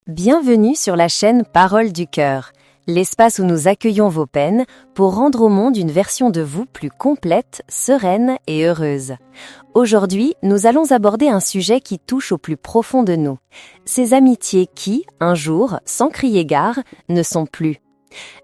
Bienvenue sur la chaîne Parole du Cœur, l'espace où nous accueillons vos peines pour rendre au monde une version de vous plus complète, sereine et heureuse. Aujourd'hui, nous allons aborder un sujet qui touche au plus profond de nous. Ces amitiés qui, un jour, sans crier gare, ne sont plus.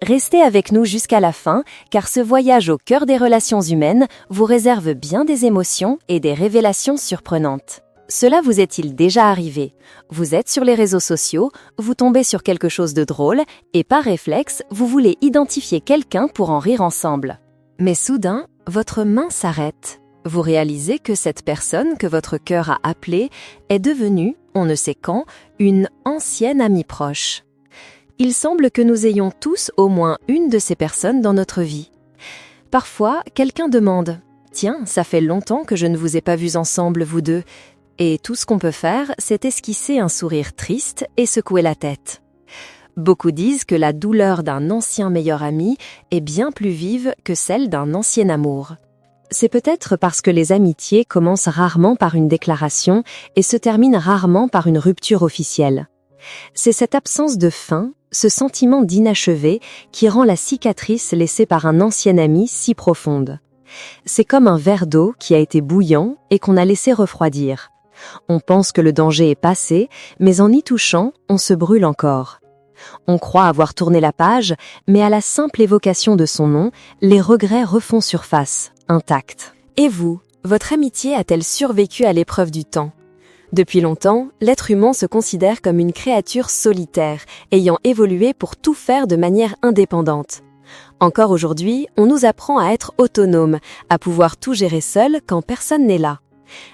Restez avec nous jusqu'à la fin, car ce voyage au cœur des relations humaines vous réserve bien des émotions et des révélations surprenantes. Cela vous est-il déjà arrivé? Vous êtes sur les réseaux sociaux, vous tombez sur quelque chose de drôle et par réflexe, vous voulez identifier quelqu'un pour en rire ensemble. Mais soudain, votre main s'arrête. Vous réalisez que cette personne que votre cœur a appelée est devenue, on ne sait quand, une ancienne amie proche. Il semble que nous ayons tous au moins une de ces personnes dans notre vie. Parfois, quelqu'un demande « Tiens, ça fait longtemps que je ne vous ai pas vus ensemble, vous deux ». Et tout ce qu'on peut faire, c'est esquisser un sourire triste et secouer la tête. Beaucoup disent que la douleur d'un ancien meilleur ami est bien plus vive que celle d'un ancien amour. C'est peut-être parce que les amitiés commencent rarement par une déclaration et se terminent rarement par une rupture officielle. C'est cette absence de fin, ce sentiment d'inachevé qui rend la cicatrice laissée par un ancien ami si profonde. C'est comme un verre d'eau qui a été bouillant et qu'on a laissé refroidir. On pense que le danger est passé, mais en y touchant, on se brûle encore. On croit avoir tourné la page, mais à la simple évocation de son nom, les regrets refont surface, intacts. Et vous, votre amitié a-t-elle survécu à l'épreuve du temps? Depuis longtemps, l'être humain se considère comme une créature solitaire, ayant évolué pour tout faire de manière indépendante. Encore aujourd'hui, on nous apprend à être autonome, à pouvoir tout gérer seul quand personne n'est là.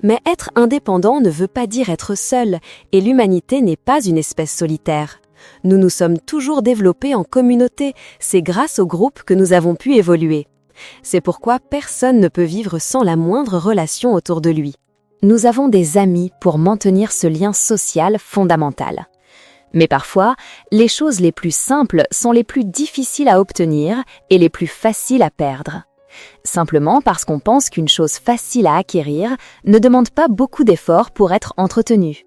Mais être indépendant ne veut pas dire être seul, et l'humanité n'est pas une espèce solitaire. Nous nous sommes toujours développés en communauté, c'est grâce au groupe que nous avons pu évoluer. C'est pourquoi personne ne peut vivre sans la moindre relation autour de lui. Nous avons des amis pour maintenir ce lien social fondamental. Mais parfois, les choses les plus simples sont les plus difficiles à obtenir et les plus faciles à perdre. Simplement parce qu'on pense qu'une chose facile à acquérir ne demande pas beaucoup d'efforts pour être entretenue.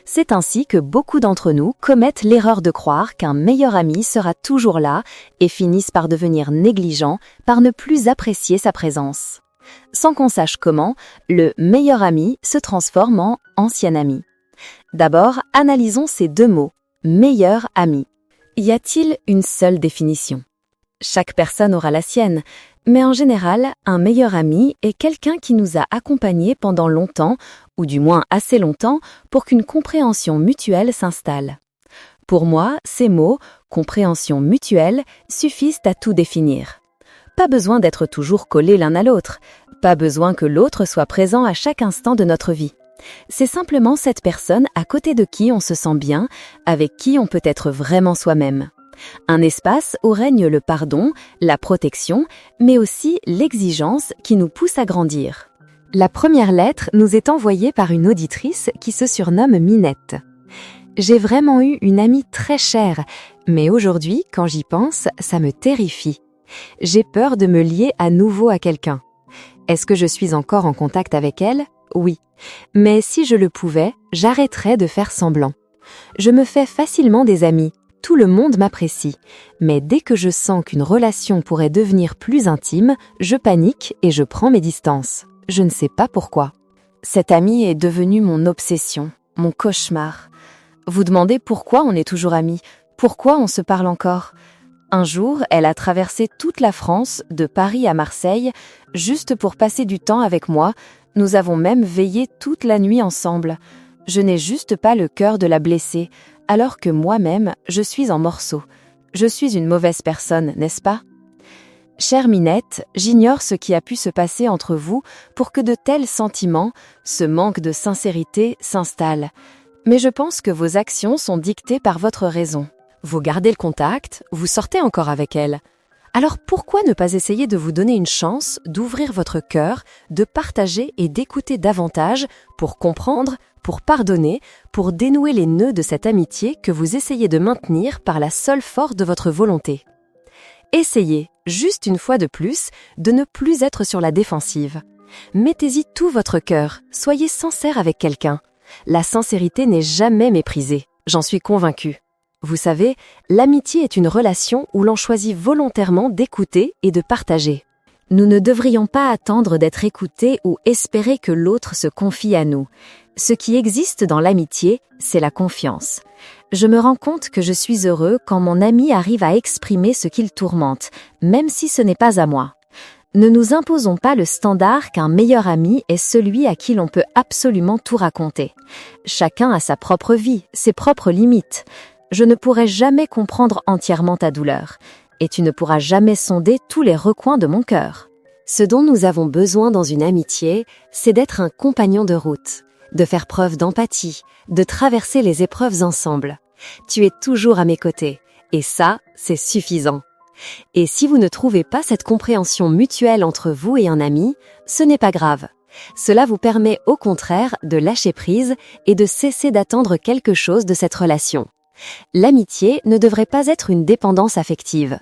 C'est ainsi que beaucoup d'entre nous commettent l'erreur de croire qu'un meilleur ami sera toujours là et finissent par devenir négligents, par ne plus apprécier sa présence. Sans qu'on sache comment, le meilleur ami se transforme en ancien ami. D'abord, analysons ces deux mots, meilleur ami. Y a-t-il une seule définition? Chaque personne aura la sienne, mais en général, un meilleur ami est quelqu'un qui nous a accompagnés pendant longtemps, ou du moins assez longtemps, pour qu'une compréhension mutuelle s'installe. Pour moi, ces mots, compréhension mutuelle, suffisent à tout définir. Pas besoin d'être toujours collés l'un à l'autre, pas besoin que l'autre soit présent à chaque instant de notre vie. C'est simplement cette personne à côté de qui on se sent bien, avec qui on peut être vraiment soi-même. Un espace où règne le pardon, la protection, mais aussi l'exigence qui nous pousse à grandir. La première lettre nous est envoyée par une auditrice qui se surnomme Minette. J'ai vraiment eu une amie très chère, mais aujourd'hui, quand j'y pense, ça me terrifie. J'ai peur de me lier à nouveau à quelqu'un. Est-ce que je suis encore en contact avec elle? Oui. Mais si je le pouvais, j'arrêterais de faire semblant. Je me fais facilement des amis. Tout le monde m'apprécie, mais dès que je sens qu'une relation pourrait devenir plus intime, je panique et je prends mes distances. Je ne sais pas pourquoi. Cette amie est devenue mon obsession, mon cauchemar. Vous demandez pourquoi on est toujours amis, pourquoi on se parle encore? Un jour, elle a traversé toute la France, de Paris à Marseille, juste pour passer du temps avec moi. Nous avons même veillé toute la nuit ensemble. Je n'ai juste pas le cœur de la blesser, alors que moi-même, je suis en morceaux. Je suis une mauvaise personne, n'est-ce pas? Chère Minette, j'ignore ce qui a pu se passer entre vous pour que de tels sentiments, ce manque de sincérité, s'installent. Mais je pense que vos actions sont dictées par votre raison. Vous gardez le contact, vous sortez encore avec elle. Alors pourquoi ne pas essayer de vous donner une chance, d'ouvrir votre cœur, de partager et d'écouter davantage pour comprendre, pour pardonner, pour dénouer les nœuds de cette amitié que vous essayez de maintenir par la seule force de votre volonté. Essayez, juste une fois de plus, de ne plus être sur la défensive. Mettez-y tout votre cœur, soyez sincère avec quelqu'un. La sincérité n'est jamais méprisée. j'en suis convaincue. Vous savez, l'amitié est une relation où l'on choisit volontairement d'écouter et de partager. Nous ne devrions pas attendre d'être écoutés ou espérer que l'autre se confie à nous. Ce qui existe dans l'amitié, c'est la confiance. Je me rends compte que je suis heureux quand mon ami arrive à exprimer ce qu'il tourmente, même si ce n'est pas à moi. Ne nous imposons pas le standard qu'un meilleur ami est celui à qui l'on peut absolument tout raconter. Chacun a sa propre vie, ses propres limites. Je ne pourrai jamais comprendre entièrement ta douleur, et tu ne pourras jamais sonder tous les recoins de mon cœur. Ce dont nous avons besoin dans une amitié, c'est d'être un compagnon de route, de faire preuve d'empathie, de traverser les épreuves ensemble. Tu es toujours à mes côtés, et ça, c'est suffisant. Et si vous ne trouvez pas cette compréhension mutuelle entre vous et un ami, ce n'est pas grave. Cela vous permet au contraire de lâcher prise et de cesser d'attendre quelque chose de cette relation. L'amitié ne devrait pas être une dépendance affective.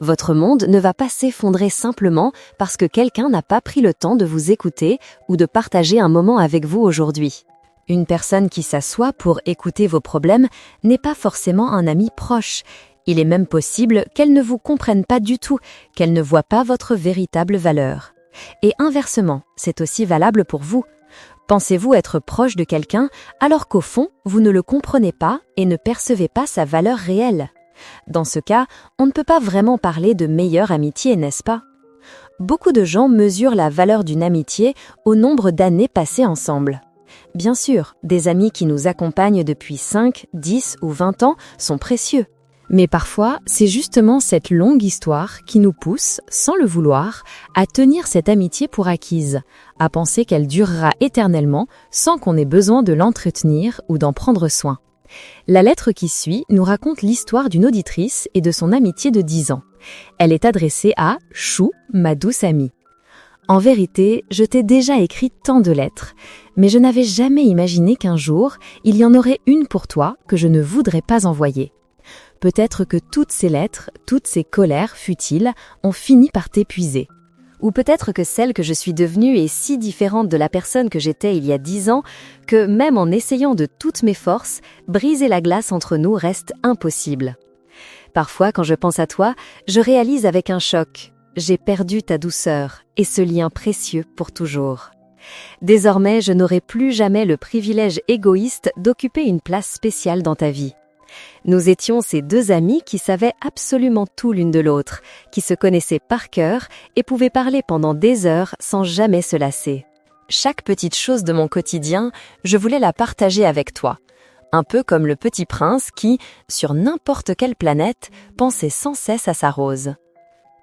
Votre monde ne va pas s'effondrer simplement parce que quelqu'un n'a pas pris le temps de vous écouter ou de partager un moment avec vous aujourd'hui. Une personne qui s'assoit pour écouter vos problèmes n'est pas forcément un ami proche. Il est même possible qu'elle ne vous comprenne pas du tout, qu'elle ne voit pas votre véritable valeur. Et inversement, c'est aussi valable pour vous. Pensez-vous être proche de quelqu'un alors qu'au fond, vous ne le comprenez pas et ne percevez pas sa valeur réelle? Dans ce cas, on ne peut pas vraiment parler de meilleure amitié, n'est-ce pas? Beaucoup de gens mesurent la valeur d'une amitié au nombre d'années passées ensemble. Bien sûr, des amis qui nous accompagnent depuis 5, 10 ou 20 ans sont précieux. Mais parfois, c'est justement cette longue histoire qui nous pousse, sans le vouloir, à tenir cette amitié pour acquise, à penser qu'elle durera éternellement sans qu'on ait besoin de l'entretenir ou d'en prendre soin. La lettre qui suit nous raconte l'histoire d'une auditrice et de son amitié de 10 ans. Elle est adressée à Chou, ma douce amie. En vérité, je t'ai déjà écrit tant de lettres, mais je n'avais jamais imaginé qu'un jour, il y en aurait une pour toi que je ne voudrais pas envoyer. Peut-être que toutes ces lettres, toutes ces colères futiles ont fini par t'épuiser. Ou peut-être que celle que je suis devenue est si différente de la personne que j'étais il y a 10 ans que même en essayant de toutes mes forces, briser la glace entre nous reste impossible. Parfois, quand je pense à toi, je réalise avec un choc. J'ai perdu ta douceur et ce lien précieux pour toujours. Désormais, je n'aurai plus jamais le privilège égoïste d'occuper une place spéciale dans ta vie. Nous étions ces deux amies qui savaient absolument tout l'une de l'autre, qui se connaissaient par cœur et pouvaient parler pendant des heures sans jamais se lasser. Chaque petite chose de mon quotidien, je voulais la partager avec toi. Un peu comme le petit prince qui, sur n'importe quelle planète, pensait sans cesse à sa rose.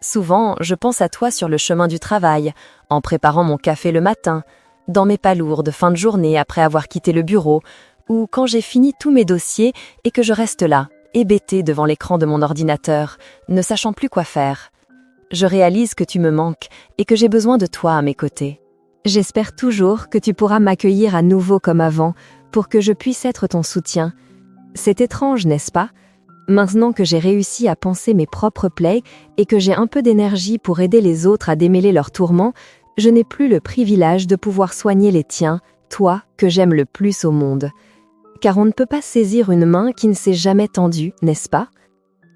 Souvent, je pense à toi sur le chemin du travail, en préparant mon café le matin, dans mes palourdes de fin de journée après avoir quitté le bureau, ou quand j'ai fini tous mes dossiers et que je reste là, hébétée devant l'écran de mon ordinateur, ne sachant plus quoi faire. Je réalise que tu me manques et que j'ai besoin de toi à mes côtés. J'espère toujours que tu pourras m'accueillir à nouveau comme avant pour que je puisse être ton soutien. C'est étrange, n'est-ce pas? Maintenant que j'ai réussi à panser mes propres plaies et que j'ai un peu d'énergie pour aider les autres à démêler leurs tourments, je n'ai plus le privilège de pouvoir soigner les tiens, toi que j'aime le plus au monde. Car on ne peut pas saisir une main qui ne s'est jamais tendue, n'est-ce pas?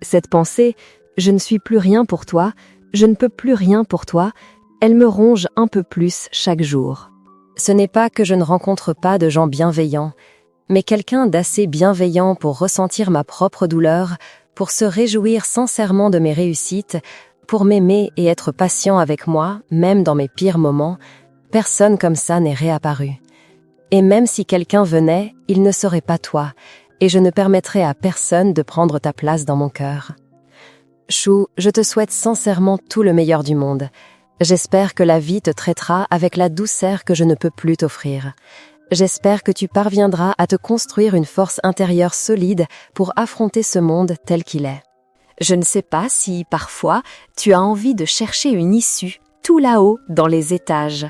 Cette pensée « je ne suis plus rien pour toi, je ne peux plus rien pour toi », elle me ronge un peu plus chaque jour. Ce n'est pas que je ne rencontre pas de gens bienveillants, mais quelqu'un d'assez bienveillant pour ressentir ma propre douleur, pour se réjouir sincèrement de mes réussites, pour m'aimer et être patient avec moi, même dans mes pires moments, personne comme ça n'est réapparu. Et même si quelqu'un venait, il ne serait pas toi, et je ne permettrai à personne de prendre ta place dans mon cœur. Chou, je te souhaite sincèrement tout le meilleur du monde. J'espère que la vie te traitera avec la douceur que je ne peux plus t'offrir. J'espère que tu parviendras à te construire une force intérieure solide pour affronter ce monde tel qu'il est. Je ne sais pas si, parfois, tu as envie de chercher une issue, tout là-haut, dans les étages.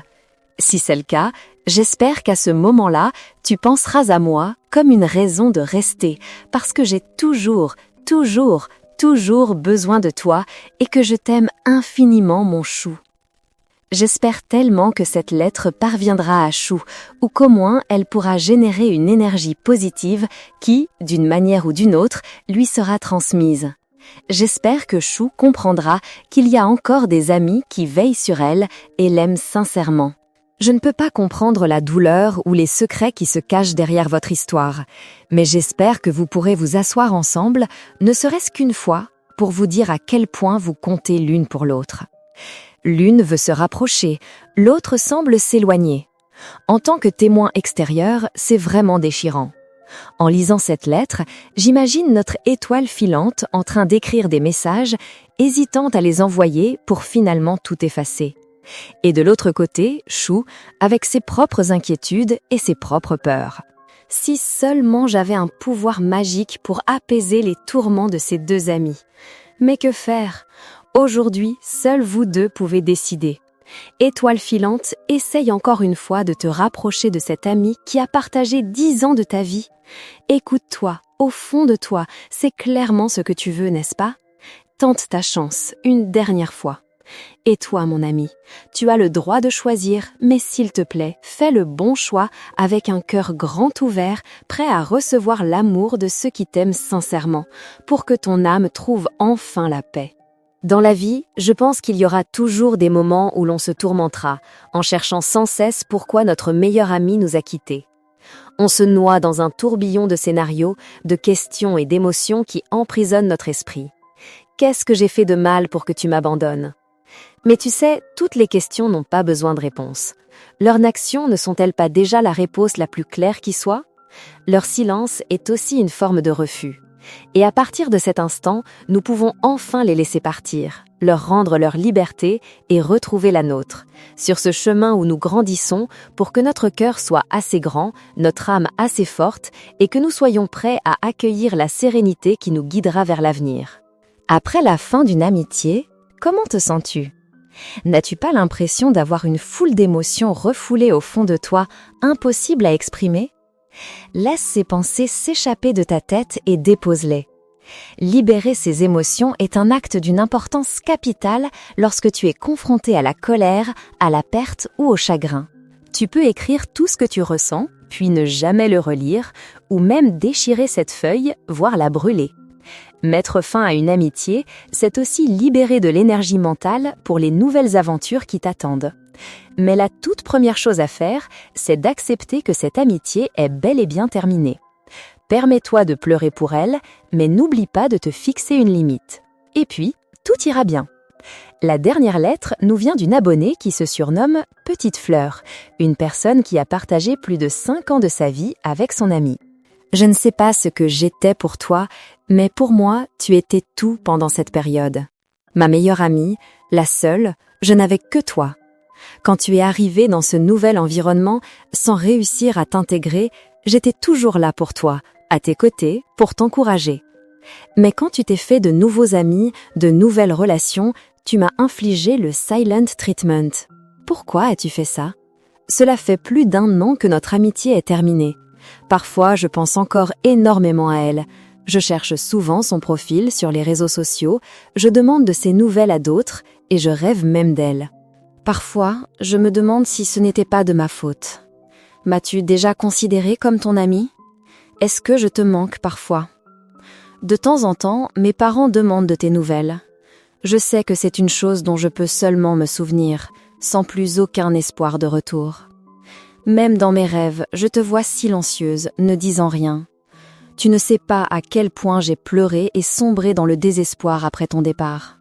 Si c'est le cas, j'espère qu'à ce moment-là, tu penseras à moi comme une raison de rester, parce que j'ai toujours besoin de toi et que je t'aime infiniment, mon chou. J'espère tellement que cette lettre parviendra à Chou, ou qu'au moins elle pourra générer une énergie positive qui, d'une manière ou d'une autre, lui sera transmise. J'espère que Chou comprendra qu'il y a encore des amis qui veillent sur elle et l'aiment sincèrement. Je ne peux pas comprendre la douleur ou les secrets qui se cachent derrière votre histoire, mais j'espère que vous pourrez vous asseoir ensemble, ne serait-ce qu'une fois, pour vous dire à quel point vous comptez l'une pour l'autre. L'une veut se rapprocher, l'autre semble s'éloigner. En tant que témoin extérieur, c'est vraiment déchirant. En lisant cette lettre, j'imagine notre étoile filante en train d'écrire des messages, hésitant à les envoyer pour finalement tout effacer. Et de l'autre côté, Chou, avec ses propres inquiétudes et ses propres peurs. Si seulement j'avais un pouvoir magique pour apaiser les tourments de ces deux amis. Mais que faire ? Aujourd'hui, seuls vous deux pouvez décider. Étoile filante, essaye encore une fois de te rapprocher de cet ami qui a partagé 10 ans de ta vie. Écoute-toi, au fond de toi, c'est clairement ce que tu veux, n'est-ce pas ? Tente ta chance, une dernière fois. Et toi, mon ami, tu as le droit de choisir, mais s'il te plaît, fais le bon choix avec un cœur grand ouvert, prêt à recevoir l'amour de ceux qui t'aiment sincèrement, pour que ton âme trouve enfin la paix. Dans la vie, je pense qu'il y aura toujours des moments où l'on se tourmentera, en cherchant sans cesse pourquoi notre meilleur ami nous a quittés. On se noie dans un tourbillon de scénarios, de questions et d'émotions qui emprisonnent notre esprit. Qu'est-ce que j'ai fait de mal pour que tu m'abandonnes ? Mais tu sais, toutes les questions n'ont pas besoin de réponse. Leurs actions ne sont-elles pas déjà la réponse la plus claire qui soit ? Leur silence est aussi une forme de refus. Et à partir de cet instant, nous pouvons enfin les laisser partir, leur rendre leur liberté et retrouver la nôtre, sur ce chemin où nous grandissons pour que notre cœur soit assez grand, notre âme assez forte et que nous soyons prêts à accueillir la sérénité qui nous guidera vers l'avenir. Après la fin d'une amitié, comment te sens-tu ? N'as-tu pas l'impression d'avoir une foule d'émotions refoulées au fond de toi, impossibles à exprimer ? Laisse ces pensées s'échapper de ta tête et dépose-les. Libérer ces émotions est un acte d'une importance capitale lorsque tu es confronté à la colère, à la perte ou au chagrin. Tu peux écrire tout ce que tu ressens, puis ne jamais le relire, ou même déchirer cette feuille, voire la brûler. Mettre fin à une amitié, c'est aussi libérer de l'énergie mentale pour les nouvelles aventures qui t'attendent. Mais la toute première chose à faire, c'est d'accepter que cette amitié est bel et bien terminée. Permets-toi de pleurer pour elle, mais n'oublie pas de te fixer une limite. Et puis, tout ira bien. La dernière lettre nous vient d'une abonnée qui se surnomme Petite Fleur, une personne qui a partagé plus de 5 ans de sa vie avec son amie. Je ne sais pas ce que j'étais pour toi, mais pour moi, tu étais tout pendant cette période. Ma meilleure amie, la seule, je n'avais que toi. Quand tu es arrivée dans ce nouvel environnement, sans réussir à t'intégrer, j'étais toujours là pour toi, à tes côtés, pour t'encourager. Mais quand tu t'es fait de nouveaux amis, de nouvelles relations, tu m'as infligé le silent treatment. Pourquoi as-tu fait ça ? Cela fait plus d'1 an que notre amitié est terminée. Parfois, je pense encore énormément à elle. Je cherche souvent son profil sur les réseaux sociaux, je demande de ses nouvelles à d'autres et je rêve même d'elle. Parfois, je me demande si ce n'était pas de ma faute. M'as-tu déjà considéré comme ton ami ? Est-ce que je te manque parfois ? De temps en temps, mes parents demandent de tes nouvelles. Je sais que c'est une chose dont je peux seulement me souvenir, sans plus aucun espoir de retour. Même dans mes rêves, je te vois silencieuse, ne disant rien. Tu ne sais pas à quel point j'ai pleuré et sombré dans le désespoir après ton départ.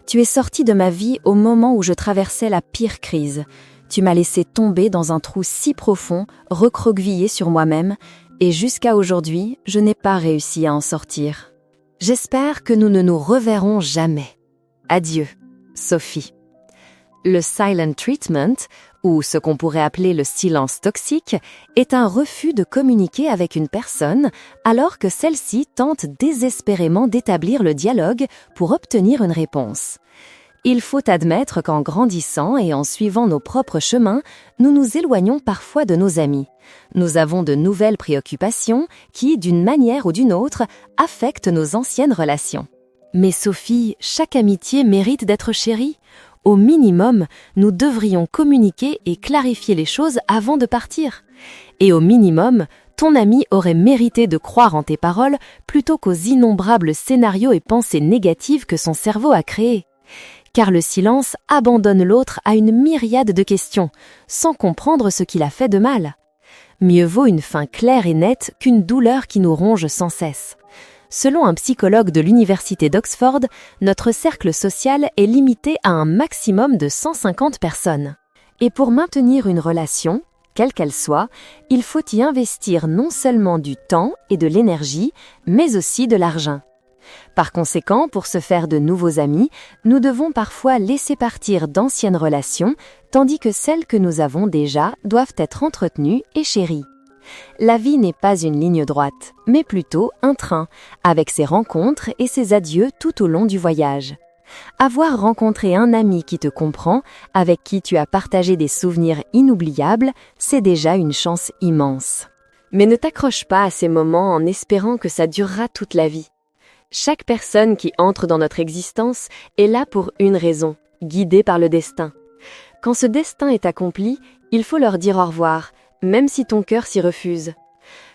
Tu es sortie de ma vie au moment où je traversais la pire crise. Tu m'as laissé tomber dans un trou si profond, recroquevillé sur moi-même, et jusqu'à aujourd'hui, je n'ai pas réussi à en sortir. J'espère que nous ne nous reverrons jamais. Adieu, Sophie. Le silent treatment, ou ce qu'on pourrait appeler le silence toxique, est un refus de communiquer avec une personne alors que celle-ci tente désespérément d'établir le dialogue pour obtenir une réponse. Il faut admettre qu'en grandissant et en suivant nos propres chemins, nous nous éloignons parfois de nos amis. Nous avons de nouvelles préoccupations qui, d'une manière ou d'une autre, affectent nos anciennes relations. Mais Sophie, chaque amitié mérite d'être chérie. Au minimum, nous devrions communiquer et clarifier les choses avant de partir. Et au minimum, ton ami aurait mérité de croire en tes paroles plutôt qu'aux innombrables scénarios et pensées négatives que son cerveau a créés. Car le silence abandonne l'autre à une myriade de questions, sans comprendre ce qu'il a fait de mal. Mieux vaut une fin claire et nette qu'une douleur qui nous ronge sans cesse. Selon un psychologue de l'université d'Oxford, notre cercle social est limité à un maximum de 150 personnes. Et pour maintenir une relation, quelle qu'elle soit, il faut y investir non seulement du temps et de l'énergie, mais aussi de l'argent. Par conséquent, pour se faire de nouveaux amis, nous devons parfois laisser partir d'anciennes relations, tandis que celles que nous avons déjà doivent être entretenues et chéries. La vie n'est pas une ligne droite, mais plutôt un train, avec ses rencontres et ses adieux tout au long du voyage. Avoir rencontré un ami qui te comprend, avec qui tu as partagé des souvenirs inoubliables, c'est déjà une chance immense. Mais ne t'accroche pas à ces moments en espérant que ça durera toute la vie. Chaque personne qui entre dans notre existence est là pour une raison, guidée par le destin. Quand ce destin est accompli, il faut leur dire au revoir, même si ton cœur s'y refuse.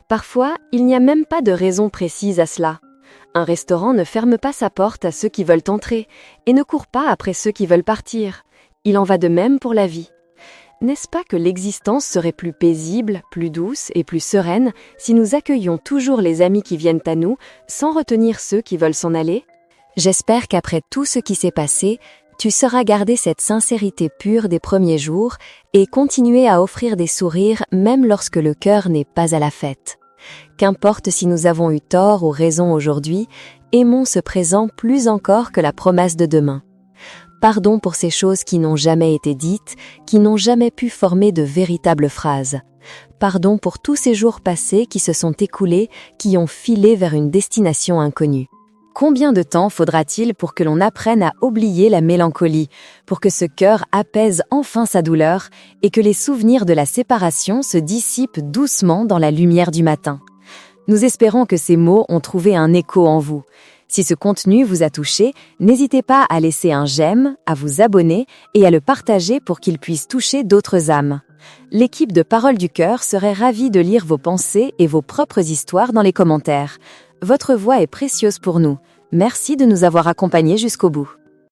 Parfois, il n'y a même pas de raison précise à cela. Un restaurant ne ferme pas sa porte à ceux qui veulent entrer et ne court pas après ceux qui veulent partir. Il en va de même pour la vie. N'est-ce pas que l'existence serait plus paisible, plus douce et plus sereine si nous accueillions toujours les amis qui viennent à nous sans retenir ceux qui veulent s'en aller ? J'espère qu'après tout ce qui s'est passé, tu sauras garder cette sincérité pure des premiers jours et continuer à offrir des sourires même lorsque le cœur n'est pas à la fête. Qu'importe si nous avons eu tort ou raison aujourd'hui, aimons ce présent plus encore que la promesse de demain. Pardon pour ces choses qui n'ont jamais été dites, qui n'ont jamais pu former de véritables phrases. Pardon pour tous ces jours passés qui se sont écoulés, qui ont filé vers une destination inconnue. Combien de temps faudra-t-il pour que l'on apprenne à oublier la mélancolie, pour que ce cœur apaise enfin sa douleur et que les souvenirs de la séparation se dissipent doucement dans la lumière du matin ? Nous espérons que ces mots ont trouvé un écho en vous. Si ce contenu vous a touché, n'hésitez pas à laisser un j'aime, à vous abonner et à le partager pour qu'il puisse toucher d'autres âmes. L'équipe de Paroles du Cœur serait ravie de lire vos pensées et vos propres histoires dans les commentaires. Votre voix est précieuse pour nous. Merci de nous avoir accompagnés jusqu'au bout.